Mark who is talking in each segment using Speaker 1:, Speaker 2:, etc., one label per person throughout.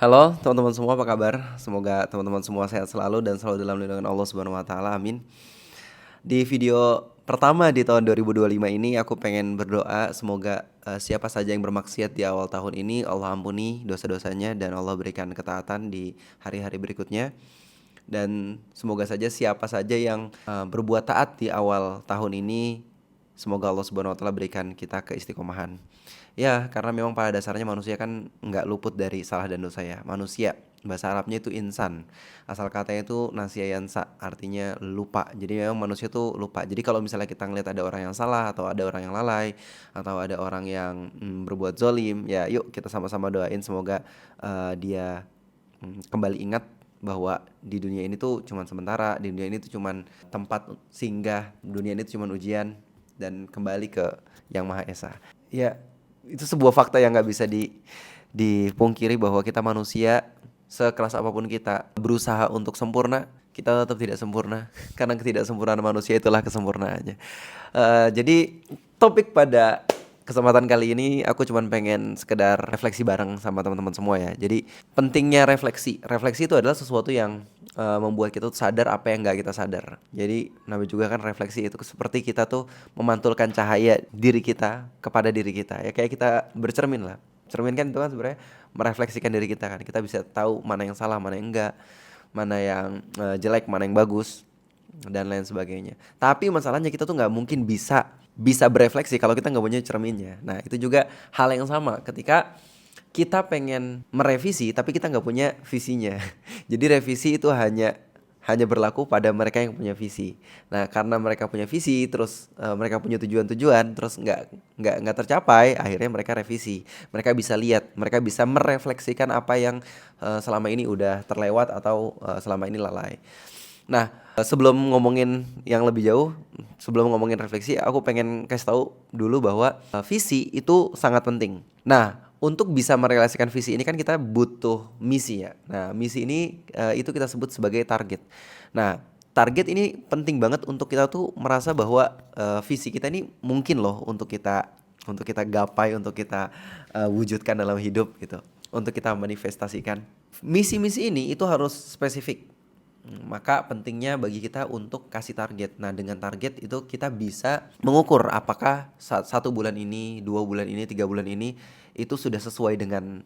Speaker 1: Halo teman-teman semua, apa kabar? Semoga teman-teman semua sehat selalu dan selalu dalam lindungan Allah Subhanahu wa taala. Amin. Di video pertama di tahun 2025 ini aku pengen berdoa semoga siapa saja yang bermaksiat di awal tahun ini Allah ampuni dosa-dosanya dan Allah berikan ketaatan di hari-hari berikutnya. Dan semoga saja siapa saja yang berbuat taat di awal tahun ini, semoga Allah Subhanahu wa taala berikan kita keistiqomahan. Ya, karena memang pada dasarnya manusia kan nggak luput dari salah dan dosa ya. Manusia, bahasa Arabnya itu insan. Asal katanya itu nasya artinya lupa. Jadi memang manusia tuh lupa. Jadi kalau misalnya kita ngeliat ada orang yang salah atau ada orang yang lalai atau ada orang yang berbuat zolim, ya yuk kita sama-sama doain semoga dia kembali ingat bahwa di dunia ini tuh cuman sementara, di dunia ini tuh cuman tempat singgah, dunia ini tuh cuman ujian dan kembali ke Yang Maha Esa. Ya, itu sebuah fakta yang nggak bisa dipungkiri bahwa kita manusia, sekeras apapun kita berusaha untuk sempurna, kita tetap tidak sempurna karena ketidaksempurnaan manusia itulah kesempurnaannya. Jadi topik pada kesempatan kali ini aku cuman pengen sekedar refleksi bareng sama teman-teman semua ya. Jadi pentingnya refleksi. Refleksi itu adalah sesuatu yang membuat kita tuh sadar apa yang nggak kita sadar. Jadi namanya juga kan refleksi itu seperti kita tuh memantulkan cahaya diri kita kepada diri kita. Ya kayak kita bercermin lah. Cermin kan itu kan sebenarnya merefleksikan diri kita kan. Kita bisa tahu mana yang salah, mana yang enggak, mana yang jelek, mana yang bagus dan lain sebagainya. Tapi masalahnya kita tuh nggak mungkin bisa berefleksi kalau kita nggak punya cerminnya. Nah itu juga hal yang sama ketika kita pengen merevisi tapi kita nggak punya visinya. Jadi revisi itu hanya berlaku pada mereka yang punya visi. Nah karena mereka punya visi, terus mereka punya tujuan-tujuan, terus nggak tercapai, akhirnya mereka revisi. Mereka bisa lihat, mereka bisa merefleksikan apa yang selama ini udah terlewat atau selama ini lalai. Nah, sebelum ngomongin yang lebih jauh, sebelum ngomongin refleksi, aku pengen kasih tahu dulu bahwa visi itu sangat penting. Nah, untuk bisa merealisasikan visi ini kan kita butuh misi ya. Nah, misi ini itu kita sebut sebagai target. Nah, target ini penting banget untuk kita tuh merasa bahwa visi kita ini mungkin loh untuk kita gapai, untuk kita wujudkan dalam hidup gitu, untuk kita manifestasikan. Misi-misi ini itu harus spesifik. Maka pentingnya bagi kita untuk kasih target. Nah dengan target itu kita bisa mengukur apakah satu bulan ini, 2 bulan ini, 3 bulan ini itu sudah sesuai dengan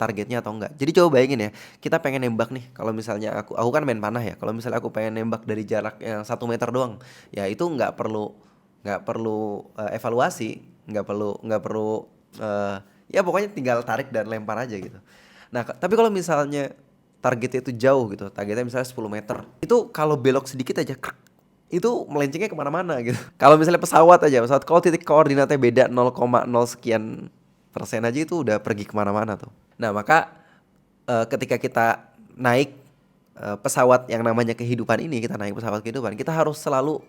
Speaker 1: targetnya atau enggak. Jadi coba bayangin ya, kita pengen nembak nih. Kalau misalnya aku kan main panah ya. Kalau misalnya aku pengen nembak dari jarak yang 1 meter doang, ya itu nggak perlu evaluasi, nggak perlu ya pokoknya tinggal tarik dan lempar aja gitu. Nah tapi kalau misalnya targetnya itu jauh gitu, targetnya misalnya 10 meter, itu kalau belok sedikit aja itu melencengnya kemana-mana gitu. Kalau misalnya pesawat kalau titik koordinatnya beda 0,0 sekian persen aja itu udah pergi kemana-mana tuh. Nah maka ketika kita naik pesawat yang namanya kehidupan ini, kita naik pesawat kehidupan, kita harus selalu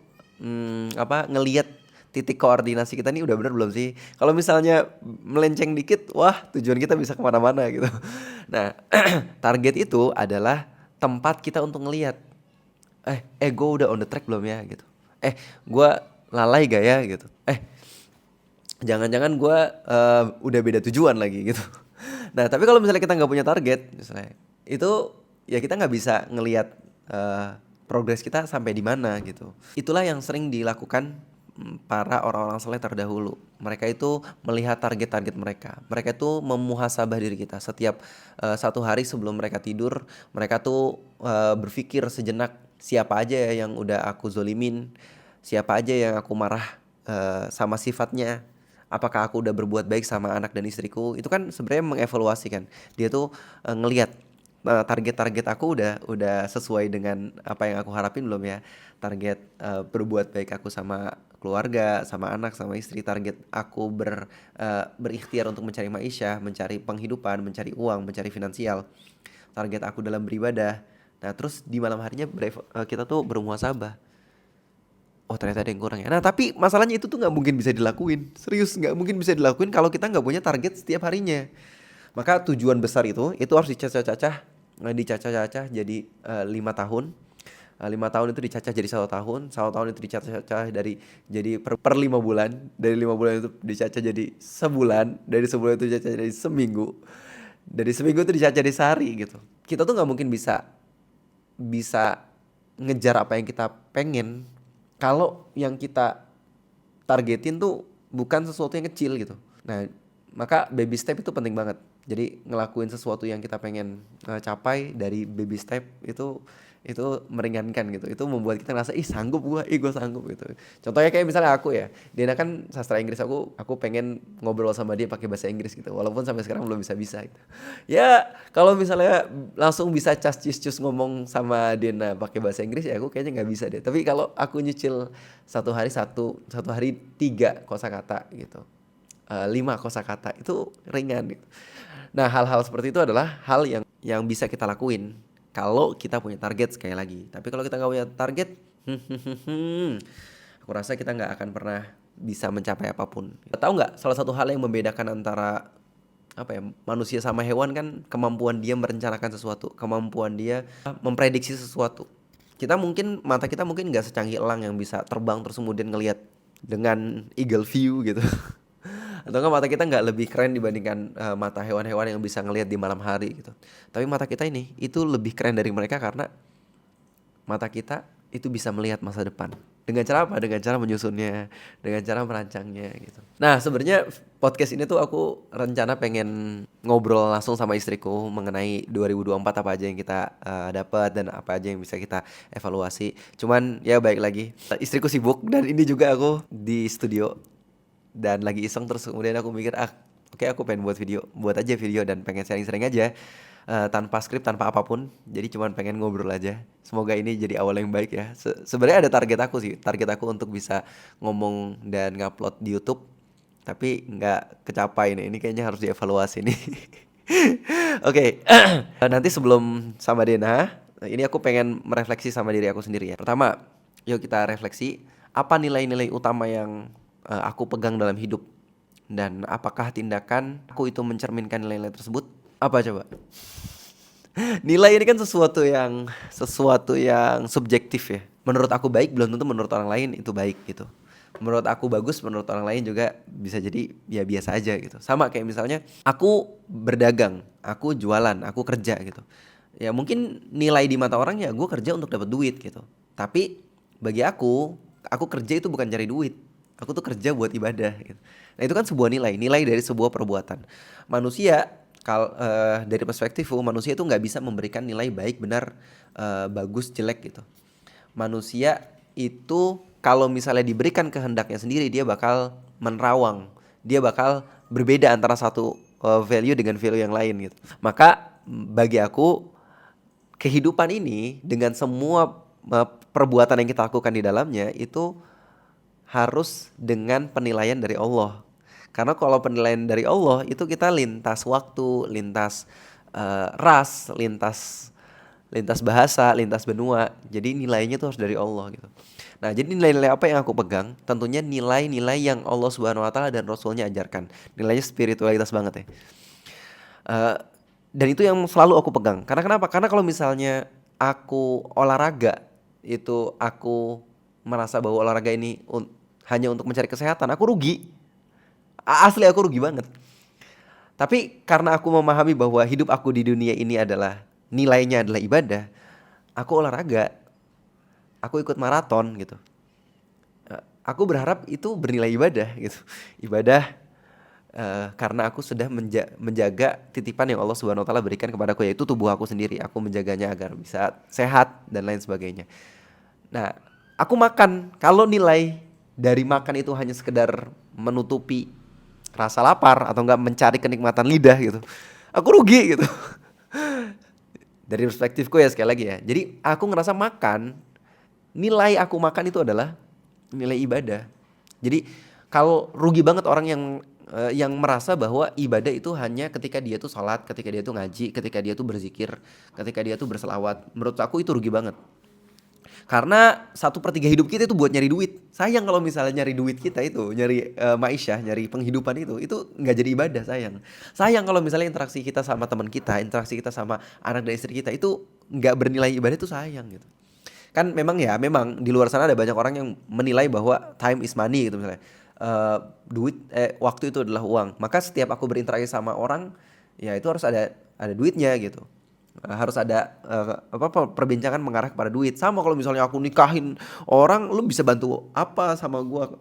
Speaker 1: ngelihat titik koordinasi kita nih udah bener belum sih. Kalau misalnya melenceng dikit, wah tujuan kita bisa kemana-mana gitu. Nah target itu adalah tempat kita untuk ngelihat, gue udah on the track belum ya gitu, gue lalai gak ya gitu, jangan-jangan gue udah beda tujuan lagi gitu. Nah tapi kalau misalnya kita nggak punya target misalnya, itu ya kita nggak bisa ngelihat progres kita sampai di mana gitu. Itulah yang sering dilakukan para orang-orang soleh terdahulu. Mereka itu melihat target-target mereka. Mereka itu memuhasabah diri kita setiap satu hari sebelum mereka tidur. Mereka tuh berpikir sejenak, siapa aja ya yang udah aku zolimin, siapa aja yang aku marah sama sifatnya, apakah aku udah berbuat baik sama anak dan istriku. Itu kan sebenarnya mengevaluasi kan. Dia tuh ngelihat target-target aku udah sesuai dengan apa yang aku harapin belum ya. Target berbuat baik aku sama keluarga, sama anak, sama istri. Target aku berikhtiar untuk mencari maisha, mencari penghidupan, mencari uang, mencari finansial. Target aku dalam beribadah. Nah terus di malam harinya kita tuh bermuhasabah, oh ternyata ada yang kurang ya. Nah tapi masalahnya itu tuh nggak mungkin bisa dilakuin, serius nggak mungkin bisa dilakuin kalau kita nggak punya target setiap harinya. Maka tujuan besar itu harus dicacah-cacah jadi 5 tahun. 5 tahun itu dicacah jadi 1 tahun, 1 tahun itu dicacah jadi per 5 bulan, dari 5 bulan itu dicacah jadi sebulan, dari sebulan itu dicacah jadi seminggu, Dari seminggu tuh bisa jadi sehari gitu. Kita tuh nggak mungkin bisa bisa ngejar apa yang kita pengen kalau yang kita targetin tuh bukan sesuatu yang kecil gitu. Nah, maka baby step itu penting banget. Jadi ngelakuin sesuatu yang kita pengen capai dari baby step itu meringankan gitu. Itu membuat kita ngerasa ih sanggup gua, ih gua sanggup gitu. Contohnya kayak misalnya aku ya, Dina kan sastra Inggris, aku pengen ngobrol sama dia pakai bahasa Inggris gitu. Walaupun sampai sekarang belum bisa gitu. Ya, kalau misalnya langsung bisa cas cis cus ngomong sama Dina pakai bahasa Inggris ya aku kayaknya nggak bisa deh. Tapi kalau aku nyicil satu hari 3 kosakata gitu. 5 kosakata itu ringan gitu. Nah, hal-hal seperti itu adalah hal yang bisa kita lakuin kalau kita punya target sekali lagi. Tapi kalau kita nggak punya target, aku rasa kita nggak akan pernah bisa mencapai apapun. Tahu nggak? Salah satu hal yang membedakan antara manusia sama hewan kan kemampuan dia merencanakan sesuatu, kemampuan dia memprediksi sesuatu. Mata kita mungkin nggak secanggih elang yang bisa terbang terus kemudian ngelihat dengan eagle view gitu. Atau enggak mata kita nggak lebih keren dibandingkan mata hewan-hewan yang bisa ngelihat di malam hari gitu. Tapi mata kita ini itu lebih keren dari mereka karena mata kita itu bisa melihat masa depan. Dengan cara apa? Dengan cara menyusunnya, dengan cara merancangnya gitu. Nah, sebenarnya podcast ini tuh aku rencana pengen ngobrol langsung sama istriku mengenai 2024 apa aja yang kita dapat dan apa aja yang bisa kita evaluasi. Cuman ya baik lagi, istriku sibuk dan ini juga aku di studio dan lagi iseng terus kemudian aku mikir oke, aku pengen buat aja video dan pengen sharing-sharing aja tanpa skrip, tanpa apapun. Jadi cuman pengen ngobrol aja. Semoga ini jadi awal yang baik ya. Sebenarnya ada target aku sih. Target aku untuk bisa ngomong dan ngupload di YouTube. Tapi nggak kecapai nih. Ini kayaknya harus dievaluasi nih. Oke. Nanti sebelum sama Dena, ini aku pengen merefleksi sama diri aku sendiri ya. Pertama, yuk kita refleksi. Apa nilai-nilai utama yang aku pegang dalam hidup? Dan apakah tindakan aku itu mencerminkan nilai-nilai tersebut? Apa coba? Nilai ini kan sesuatu yang subjektif ya. Menurut aku baik belum tentu menurut orang lain itu baik gitu. Menurut aku bagus, menurut orang lain juga bisa jadi ya biasa aja gitu. Sama kayak misalnya aku berdagang, aku jualan, aku kerja gitu. Ya mungkin nilai di mata orang ya gue kerja untuk dapat duit gitu. Tapi bagi aku kerja itu bukan cari duit. Aku tuh kerja buat ibadah gitu. Nah itu kan sebuah nilai dari sebuah perbuatan. Manusia dari perspektifku manusia itu nggak bisa memberikan nilai baik, benar, bagus, jelek gitu. Manusia itu kalau misalnya diberikan kehendaknya sendiri dia bakal menerawang, dia bakal berbeda antara satu value dengan value yang lain gitu. Maka bagi aku kehidupan ini dengan semua perbuatan yang kita lakukan di dalamnya itu harus dengan penilaian dari Allah. Karena kalau penilaian dari Allah itu kita lintas waktu, lintas ras, lintas bahasa, lintas benua. Jadi nilainya tuh harus dari Allah gitu. Nah, jadi nilai-nilai apa yang aku pegang? Tentunya nilai-nilai yang Allah Subhanahu wa taala dan Rasulnya ajarkan. Nilainya spiritualitas banget ya. Dan itu yang selalu aku pegang. Karena kenapa? Karena kalau misalnya aku olahraga itu aku merasa bahwa olahraga ini hanya untuk mencari kesehatan, aku rugi. Asli aku rugi banget. Tapi karena aku memahami bahwa hidup aku di dunia ini adalah nilainya adalah ibadah, aku olahraga, aku ikut maraton gitu. Aku berharap itu bernilai ibadah gitu. Ibadah karena aku sudah menjaga titipan yang Allah Subhanahu wa taala berikan kepadaku, yaitu tubuh aku sendiri. Aku menjaganya agar bisa sehat dan lain sebagainya. Nah, aku makan. Kalau nilai dari makan itu hanya sekedar menutupi rasa lapar atau enggak mencari kenikmatan lidah gitu, aku rugi gitu. Dari perspektifku ya sekali lagi ya. Jadi aku ngerasa nilai aku makan itu adalah nilai ibadah. Jadi kalau rugi banget orang yang merasa bahwa ibadah itu hanya ketika dia tuh sholat, ketika dia tuh ngaji, ketika dia tuh berzikir, ketika dia tuh berselawat. Menurut aku itu rugi banget. Karena 1/3 hidup kita itu buat nyari duit. Sayang kalau misalnya nyari duit kita itu, nyari maisyah, nyari penghidupan itu nggak jadi ibadah, sayang. Sayang kalau misalnya interaksi kita sama teman kita, interaksi kita sama anak dan istri kita itu nggak bernilai ibadah, itu sayang gitu. Kan memang di luar sana ada banyak orang yang menilai bahwa time is money gitu misalnya. Waktu itu adalah uang. Maka setiap aku berinteraksi sama orang, ya itu harus ada duitnya gitu. Harus ada perbincangan mengarah kepada duit. Sama kalau misalnya aku nikahin orang, lu bisa bantu apa sama gua,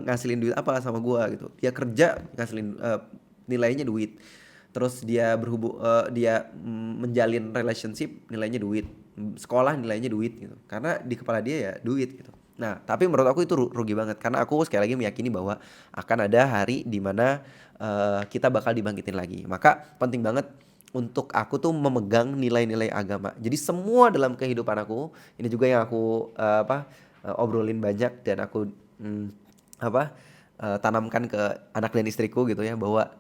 Speaker 1: ngasilin duit apa sama gua gitu. Dia kerja ngasilin, nilainya duit. Terus dia menjalin relationship, nilainya duit. Sekolah nilainya duit gitu. Karena di kepala dia ya duit gitu. Nah, tapi menurut aku itu rugi banget karena aku sekali lagi meyakini bahwa akan ada hari di mana kita bakal dibangkitin lagi. Maka penting banget untuk aku tuh memegang nilai-nilai agama. Jadi semua dalam kehidupan aku, ini juga yang aku obrolin banyak dan aku tanamkan ke anak dan istriku gitu ya, bahwa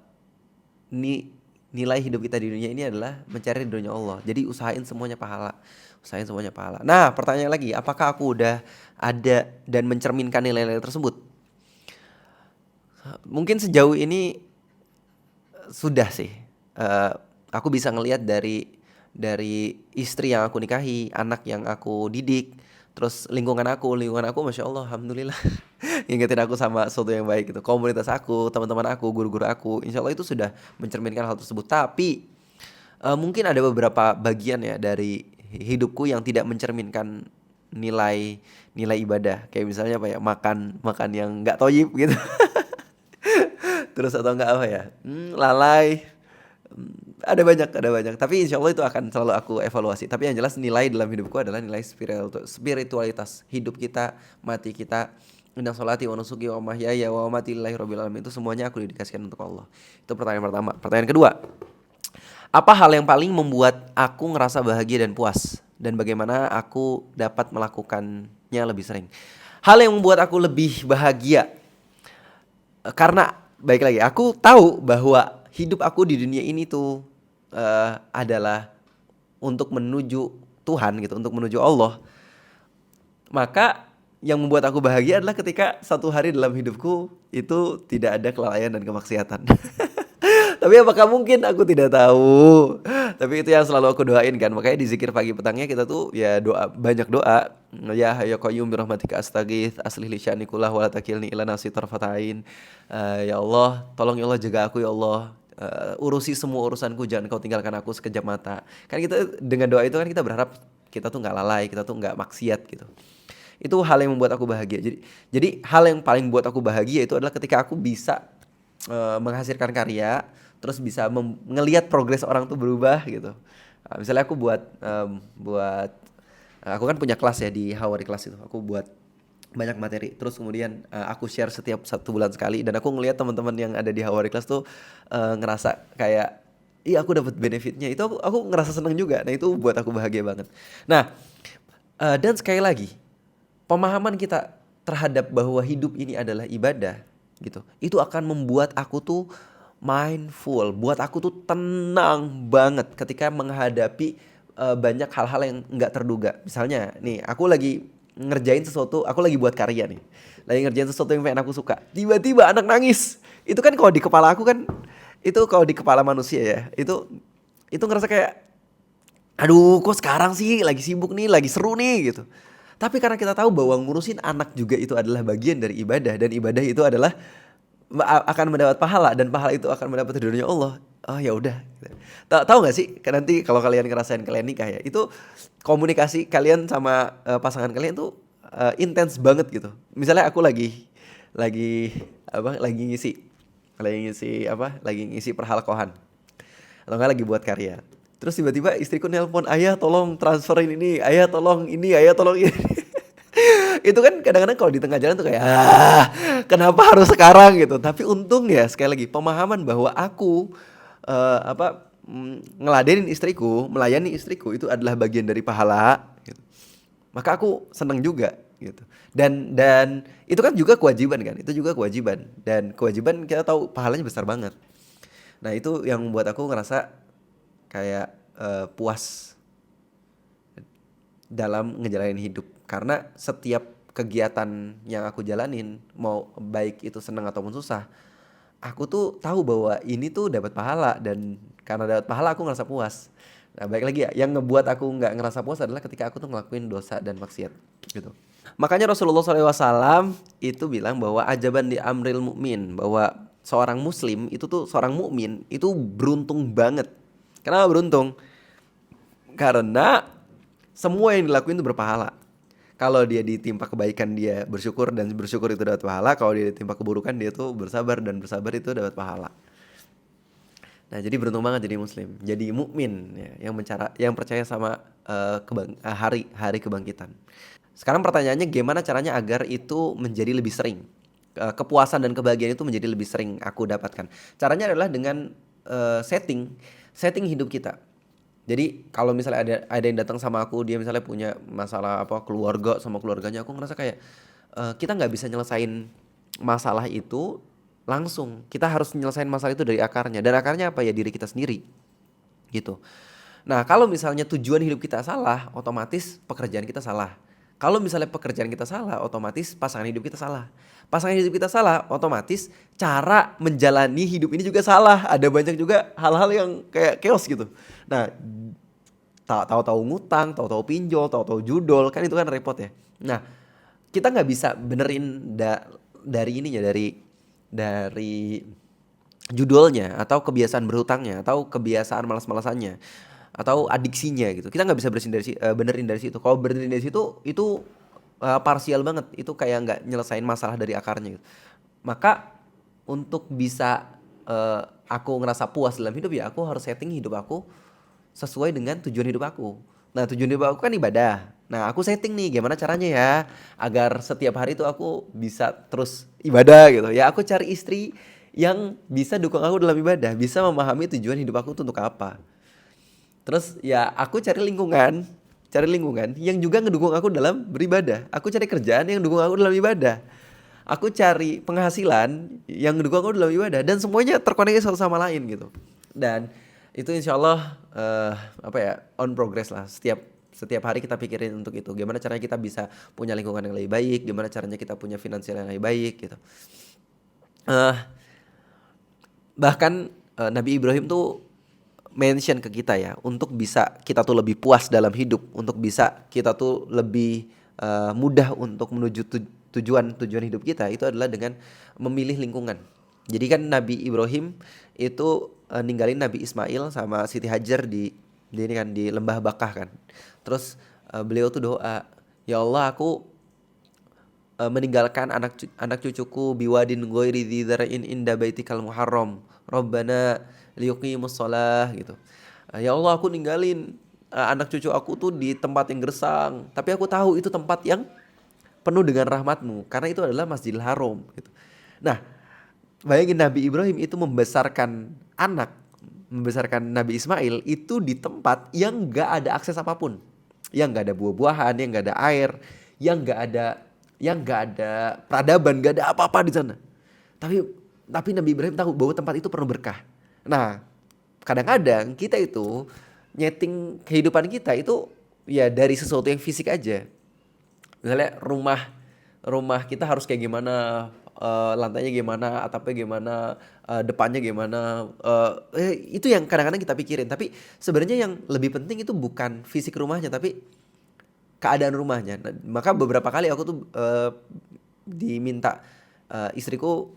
Speaker 1: nilai hidup kita di dunia ini adalah mencari ridhonya Allah. Jadi usahain semuanya pahala. Usahain semuanya pahala. Nah, pertanyaan lagi, apakah aku udah ada dan mencerminkan nilai-nilai tersebut? Mungkin sejauh ini sudah sih. Eh, aku bisa ngelihat dari istri yang aku nikahi, anak yang aku didik, terus lingkungan aku, masya Allah, alhamdulillah, ngingetin aku sama sesuatu yang baik gitu. Komunitas aku, teman-teman aku, guru-guru aku, insya Allah itu sudah mencerminkan hal tersebut. Tapi mungkin ada beberapa bagian ya dari hidupku yang tidak mencerminkan nilai nilai ibadah. Kayak misalnya apa ya, makan makan yang nggak toyib gitu. Terus atau enggak apa ya, lalai. Ada banyak, tapi insya Allah itu akan selalu aku evaluasi. Tapi yang jelas nilai dalam hidupku adalah nilai spiritualitas. Hidup kita, mati kita, inna sholati wa nusuki wa mahyaya wa mamati lillahi rabbil alamin, itu semuanya aku dedikasikan untuk Allah. Itu pertanyaan pertama. Pertanyaan kedua, apa hal yang paling membuat aku ngerasa bahagia dan puas, dan bagaimana aku dapat melakukannya lebih sering? Hal yang membuat aku lebih bahagia, karena baik lagi, aku tahu bahwa hidup aku di dunia ini tuh adalah untuk menuju Tuhan gitu, untuk menuju Allah. Maka yang membuat aku bahagia adalah ketika satu hari dalam hidupku itu tidak ada kelalaian dan kemaksiatan. Tapi apakah mungkin, aku tidak tahu. Tapi itu yang selalu aku doain kan. Makanya di zikir pagi petangnya kita tuh ya doa, banyak doa. Ya hayya qayyum bi rahmatika astaghits aslih li sya'ni kullah wa la takilni ila nafsi tarfatain. Ya Allah, tolong ya Allah, jaga aku ya Allah. Urusi semua urusanku, jangan kau tinggalkan aku sekejap mata. Kan kita dengan doa itu kan kita berharap kita tuh nggak lalai, kita tuh nggak maksiat gitu. Itu hal yang membuat aku bahagia. Jadi hal yang paling buat aku bahagia itu adalah ketika aku bisa menghasilkan karya, terus bisa ngelihat progres orang tuh berubah gitu. Misalnya aku aku kan punya kelas ya di Hawari kelas itu. Aku buat banyak materi, terus kemudian aku share setiap 1 bulan sekali, dan aku ngelihat teman-teman yang ada di Hawari kelas tuh ngerasa kayak, iya aku dapat benefitnya. Itu aku ngerasa seneng juga. Nah itu buat aku bahagia banget. Nah, dan sekali lagi, pemahaman kita terhadap bahwa hidup ini adalah ibadah gitu, itu akan membuat aku tuh mindful, buat aku tuh tenang banget ketika menghadapi banyak hal-hal yang nggak terduga. Misalnya nih, aku lagi ngerjain sesuatu, aku lagi buat karya nih, lagi ngerjain sesuatu yang pengen aku suka, tiba-tiba anak nangis. Itu kan kalau di kepala aku kan, itu kalau di kepala manusia ya, itu ngerasa kayak, aduh kok sekarang sih, lagi sibuk nih, lagi seru nih gitu. Tapi karena kita tahu bahwa ngurusin anak juga itu adalah bagian dari ibadah, dan ibadah itu adalah akan mendapat pahala, dan pahala itu akan mendapat ridhonya Allah. Oh ya udah. Tahu nggak sih, kan nanti kalau kalian ngerasain kalian nikah ya, itu komunikasi kalian sama pasangan kalian tuh intens banget gitu. Misalnya aku lagi lagi ngisi perhalkohan, atau enggak lagi buat karya. Terus tiba-tiba istriku nelpon, ayah tolong transferin ini, ayah tolong ini, ayah tolong ini. Itu kan kadang-kadang kalau di tengah jalan tuh kayak, kenapa harus sekarang gitu. Tapi untung ya, sekali lagi, pemahaman bahwa aku ngeladenin istriku, melayani istriku itu adalah bagian dari pahala gitu. Maka aku seneng juga gitu. Dan itu kan juga kewajiban kan, itu juga kewajiban, dan kewajiban kita tahu pahalanya besar banget. Nah itu yang membuat aku ngerasa kayak puas dalam ngejalanin hidup, karena setiap kegiatan yang aku jalanin, mau baik itu senang ataupun susah, aku tuh tahu bahwa ini tuh dapat pahala, dan karena dapat pahala aku ngerasa puas. Nah baik lagi ya, yang ngebuat aku nggak ngerasa puas adalah ketika aku tuh ngelakuin dosa dan maksiat gitu. Makanya Rasulullah SAW itu bilang bahwa ajaban di amril mukmin, bahwa seorang muslim itu tuh, seorang mukmin itu beruntung banget. Kenapa beruntung? Karena semua yang dilakuin itu berpahala. Kalau dia ditimpa kebaikan dia bersyukur dan bersyukur itu dapat pahala. Kalau dia ditimpa keburukan dia tuh bersabar dan bersabar itu dapat pahala. Nah, jadi beruntung banget jadi muslim, jadi mukmin ya, yang percaya sama hari kebangkitan. Sekarang pertanyaannya gimana caranya agar itu menjadi lebih sering? Kepuasan dan kebahagiaan itu menjadi lebih sering aku dapatkan. Caranya adalah dengan setting hidup kita. Jadi kalau misalnya ada yang datang sama aku, dia misalnya punya masalah apa keluarga sama keluarganya, aku ngerasa kayak kita nggak bisa nyelesain masalah itu langsung. Kita harus nyelesain masalah itu dari akarnya. Dan akarnya apa ya? Diri kita sendiri. Gitu. Nah, kalau misalnya tujuan hidup kita salah, otomatis pekerjaan kita salah. Kalau misalnya pekerjaan kita salah, otomatis pasangan hidup kita salah. Pasangan hidup kita salah, otomatis cara menjalani hidup ini juga salah. Ada banyak juga hal-hal yang kayak chaos gitu. Nah, tahu-tahu ngutang, tahu-tahu pinjol, tahu-tahu judol, kan itu kan repot ya. Nah, kita nggak bisa benerin dari ininya, dari judulnya atau kebiasaan berhutangnya atau kebiasaan malas-malasannya atau adiksinya gitu. Kita nggak bisa benerin dari situ. Kalau benerin dari situ itu parsial banget. Itu kayak nggak nyelesain masalah dari akarnya gitu. Maka untuk bisa aku ngerasa puas dalam hidup ya aku harus setting hidup aku sesuai dengan tujuan hidup aku. Nah, tujuan hidup aku kan ibadah. Nah, aku setting nih gimana caranya ya agar setiap hari itu aku bisa terus ibadah gitu. Ya aku cari istri yang bisa dukung aku dalam ibadah, bisa memahami tujuan hidup aku tuh untuk apa. Terus ya aku cari lingkungan yang juga ngedukung aku dalam beribadah. Aku cari kerjaan yang dukung aku dalam ibadah. Aku cari penghasilan yang ngedukung aku dalam ibadah dan semuanya terkoneksi satu sama lain gitu. Dan itu insya Allah apa ya on progress lah. Setiap hari kita pikirin untuk itu. Gimana caranya kita bisa punya lingkungan yang lebih baik, gimana caranya kita punya finansial yang lebih baik gitu. Eh Bahkan Nabi Ibrahim tuh mention ke kita ya untuk bisa kita tuh lebih puas dalam hidup, untuk bisa kita tuh lebih mudah untuk menuju tujuan hidup kita itu adalah dengan memilih lingkungan. Jadi kan Nabi Ibrahim itu ninggalin Nabi Ismail sama Siti Hajar di ini kan di lembah Bakah kan. Terus beliau tuh doa, ya Allah aku meninggalkan anak cucuku biwadin ghairi dzar'in inda baitikal muharram rabbana liyuqimus shalah gitu. Ya Allah aku ninggalin anak cucu aku tuh di tempat yang gersang, tapi aku tahu itu tempat yang penuh dengan rahmatmu karena itu adalah Masjidil Haram gitu. Nah, bayangin Nabi Ibrahim itu membesarkan Nabi Ismail itu di tempat yang gak ada akses apapun, yang gak ada buah-buahan, yang gak ada air, yang gak ada peradaban, gak ada apa-apa di sana. Tapi Nabi Ibrahim tahu bahwa tempat itu penuh berkah. Nah, kadang-kadang kita itu nyeting kehidupan kita itu ya dari sesuatu yang fisik aja. Misalnya rumah kita harus kayak gimana, lantainya gimana, atapnya gimana, depannya gimana, itu yang kadang-kadang kita pikirin. Tapi sebenarnya yang lebih penting itu bukan fisik rumahnya, tapi keadaan rumahnya. Nah, maka beberapa kali aku tuh diminta istriku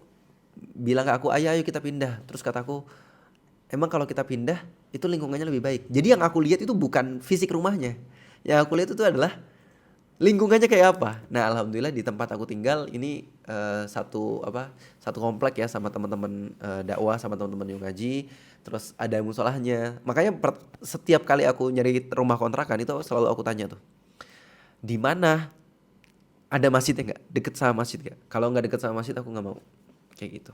Speaker 1: bilang ke aku, ayo kita pindah. Terus kataku, emang kalau kita pindah itu lingkungannya lebih baik. Jadi yang aku lihat itu bukan fisik rumahnya. Yang aku lihat itu adalah lingkungannya kayak apa. Nah, alhamdulillah di tempat aku tinggal ini satu komplek ya sama teman-teman dakwah, sama teman-teman yang ngaji. Terus ada musolahnya. Makanya setiap kali aku nyari rumah kontrakan itu selalu aku tanya tuh, di mana ada masjidnya nggak, deket sama masjid nggak? Kalau nggak deket sama masjid aku nggak mau, kayak gitu.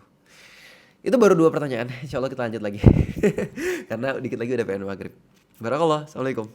Speaker 1: Itu baru 2 pertanyaan. Insya Allah kita lanjut lagi karena dikit lagi udah pengen maghrib. Barakallah. Assalamualaikum.